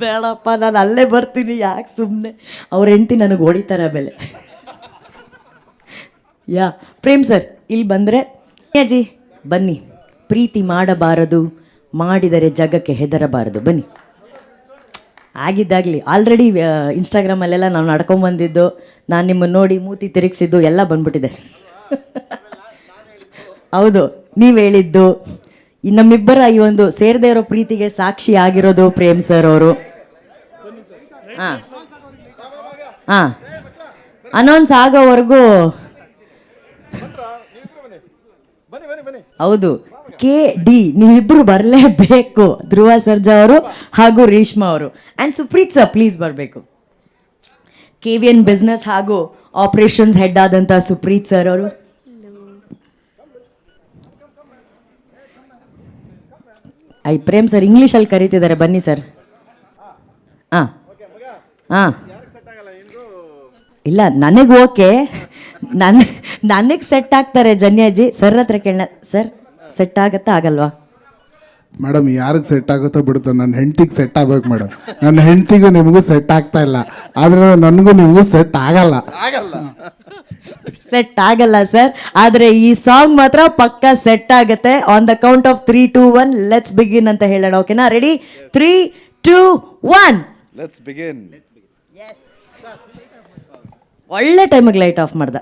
ಬೇಡಪ್ಪ, ನಾನು ಅಲ್ಲೇ ಬರ್ತೀನಿ, ಯಾಕೆ ಸುಮ್ಮನೆ ಅವ್ರ ಹೆಂಡತಿ ನನಗೆ ಹೊಡಿತಾರೆ ಬೆಲೆ. ಯಾ ಪ್ರೇಮ್ ಸರ್ ಇಲ್ಲಿ ಬಂದರೆ, ಅಜ್ಜಿ ಬನ್ನಿ. ಪ್ರೀತಿ ಮಾಡಬಾರದು, ಮಾಡಿದರೆ ಜಗಕ್ಕೆ ಹೆದರಬಾರದು. ಬನ್ನಿ. ಆಗಿದ್ದಾಗಲಿ ಆಲ್ರೆಡಿ ಇನ್ಸ್ಟಾಗ್ರಾಮಲ್ಲೆಲ್ಲ ನಾವು ನಡ್ಕೊಂಬಂದಿದ್ದು, ನಾನು ನಿಮ್ಮನ್ನು ನೋಡಿ ಮೂತಿ ತಿರುಗಿಸಿದ್ದು ಎಲ್ಲ ಬಂದ್ಬಿಟ್ಟಿದೆ. ಹೌದು, ನೀವು ಹೇಳಿದ್ದು ನಮ್ಮಿಬ್ಬರ ಈ ಒಂದು ಸೇರದೇ ಇರೋ ಪ್ರೀತಿಗೆ ಸಾಕ್ಷಿ ಆಗಿರೋದು ಪ್ರೇಮ್ ಸರ್ ಅವರು. ಹಾಂ ಹಾಂ, ಅನೌನ್ಸ್ ಆಗೋವರೆಗೂ. ಹೌದು, KD ನೀವಿಬ್ಬರು ಬರಲೇಬೇಕು. ಧ್ರುವ ಸರ್ಜಾ ಅವರು ಹಾಗೂ ರೇಷ್ಮಾ ಅವರು ಆ್ಯಂಡ್ ಸುಪ್ರೀತ್ ಸರ್ ಪ್ಲೀಸ್ ಬರಬೇಕು. KVN ಬಿಸ್ನೆಸ್ ಹಾಗೂ ಆಪರೇಷನ್ಸ್ ಹೆಡ್ ಆದಂಥ ಸುಪ್ರೀತ್ ಸರ್ ಅವರು. ಪ್ರೇಮ್ ಸರ್ ಇಂಗ್ಲೀಷಲ್ಲಿ ಕರೀತಿದ್ದಾರೆ, ಬನ್ನಿ ಸರ್. ಹಾಂ ಹಾಂ, ಇಲ್ಲ ನನಗೆ ಓಕೆ, ನನಗೆ ಸೆಟ್ ಆಗ್ತಾರೆ ಜನ್ಯಾಜಿ. ಸರ್ ಹತ್ರ ಕೇಳ ಸರ್, ಸೆಟ್ ಆಗತ್ತಾ ಆಗಲ್ವಾ? ಮೇಡಮ್ ಯಾರಿಗೆ ಸೆಟ್ ಆಗುತ್ತೋ ಬಿಡುತ್ತೋ, ನನ್ನ ಹೆಂಡ್ತಿಗೆ ಸೆಟ್ ಆಗ್ಬೇಕು ಮೇಡಮ್. ನನ್ನ ಹೆಂಡ್ತಿಗೂ ನಿಮಗೂ ಸೆಟ್ ಆಗ್ತಾ ಇಲ್ಲ, ಆದರೆ ನನಗೂ ನಿಮಗೂ ಸೆಟ್ ಆಗಲ್ಲ. ಸೆಟ್ ಆಗಲ್ಲ ಸರ್, ಆದರೆ ಈ ಸಾಂಗ್ ಮಾತ್ರ ಪಕ್ಕ ಸೆಟ್ ಆಗುತ್ತೆ. On the count of 3, 2, 1 let's begin ಅಂತ ಹೇಳೋಣ. ಓಕೆನಾ? ರೆಡಿ? 3, 2, 1 let's begin. ಒಳ್ಳೆ ಟೈಮಿಗೆ ಲೈಟ್ ಆಫ್ ಮಾಡ್ದ.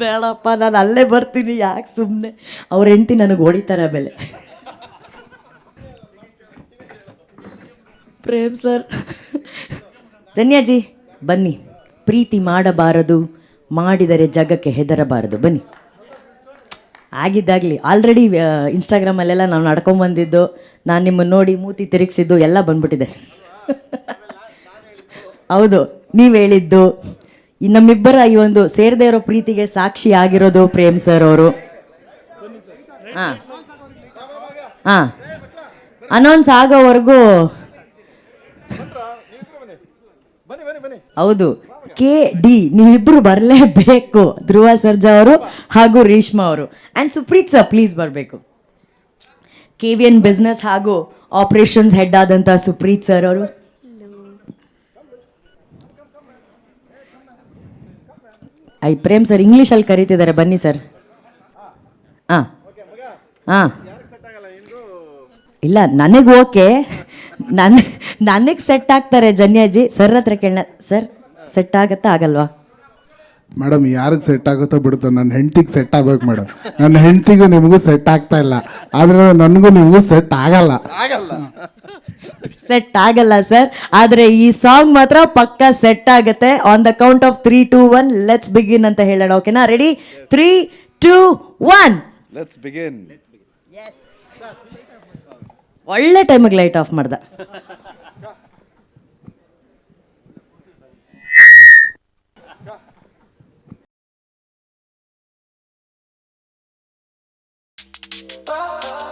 ಬೇಡಪ್ಪ, ನಾನು ಅಲ್ಲೇ ಬರ್ತೀನಿ, ಯಾಕೆ ಸುಮ್ಮನೆ ಅವ್ರ ಹೆಂಡತಿ ನನಗೆ ಹೊಡಿತಾರೆ ಬೆಲೆ. ಪ್ರೇಮ್ ಸರ್. ಧನ್ಯಾಜಿ ಬನ್ನಿ. ಪ್ರೀತಿ ಮಾಡಬಾರದು, ಮಾಡಿದರೆ ಜಗಕ್ಕೆ ಹೆದರಬಾರದು. ಬನ್ನಿ. ಆಗಿದ್ದಾಗಲಿ ಆಲ್ರೆಡಿ ಇನ್ಸ್ಟಾಗ್ರಾಮಲ್ಲೆಲ್ಲ ನಾವು ನಡ್ಕೊಂಬಂದಿದ್ದು, ನಾನು ನಿಮ್ಮನ್ನು ನೋಡಿ ಮೂತಿ ತಿರುಗಿಸಿದ್ದು ಎಲ್ಲ ಬಂದ್ಬಿಟ್ಟಿದೆ. ಹೌದು, ನೀವು ಹೇಳಿದ್ದು ನಮ್ಮಿಬ್ಬರ ಈ ಒಂದು ಸೇರದೇ ಇರೋ ಪ್ರೀತಿಗೆ ಸಾಕ್ಷಿ ಆಗಿರೋದು ಪ್ರೇಮ್ ಸರ್ ಅವರು. ಹಾಂ ಹಾಂ, ಅನೌನ್ಸ್ ಆಗೋವರೆಗೂ. ಹೌದು, KD ನೀವಿಬ್ಬರು ಬರಲೇಬೇಕು. ಧ್ರುವ ಸರ್ಜಾ ಅವರು ಹಾಗೂ ರೇಷ್ಮಾ ಅವರು ಆ್ಯಂಡ್ ಸುಪ್ರೀತ್ ಸರ್ ಪ್ಲೀಸ್ ಬರಬೇಕು. KVN ಬಿಸ್ನೆಸ್ ಹಾಗೂ ಆಪರೇಷನ್ಸ್ ಹೆಡ್ ಆದಂಥ ಸುಪ್ರೀತ್ ಸರ್ ಅವರು. ಪ್ರೇಮ್ ಸರ್ ಇಂಗ್ಲೀಷಲ್ಲಿ ಕರೀತಿದ್ದಾರೆ, ಬನ್ನಿ ಸರ್. ಹಾಂ ಹಾಂ, ಇಲ್ಲ ನನಗೆ ಓಕೆ, ನನಗೆ ಸೆಟ್ ಆಗ್ತಾರೆ ಜನ್ಯಾಜಿ. ಸರ್ ಹತ್ರ ಕೇಳ ಸರ್, ಸೆಟ್ ಆಗತ್ತಾ ಆಗಲ್ವಾ? ಮೇಡಮ್ ಯಾರಿಗೆ ಸೆಟ್ ಆಗುತ್ತೋ ಬಿಡುತ್ತೋ, ನನ್ನ ಹೆಂಡ್ತಿಗೆ ಸೆಟ್ ಆಗ್ಬೇಕು ಮೇಡಮ್. ನನ್ನ ಹೆಂಡ್ತಿಗೂ ನಿಮಗೂ ಸೆಟ್ ಆಗ್ತಾ ಇಲ್ಲ, ಆದರೆ ನನಗೂ ನಿಮಗೂ ಸೆಟ್ ಆಗಲ್ಲ. ಸೆಟ್ ಆಗಲ್ಲ ಸರ್, ಆದರೆ ಈ ಸಾಂಗ್ ಮಾತ್ರ ಪಕ್ಕ ಸೆಟ್ ಆಗುತ್ತೆ. On the count of 3, 2, 1 let's begin ಅಂತ ಹೇಳೋಣ. ಓಕೆನಾ? ರೆಡಿ? 3, 2, 1 let's begin. ಒಳ್ಳೆ ಟೈಮಿಗೆ ಲೈಟ್ ಆಫ್ ಮಾಡ್ದ. Oh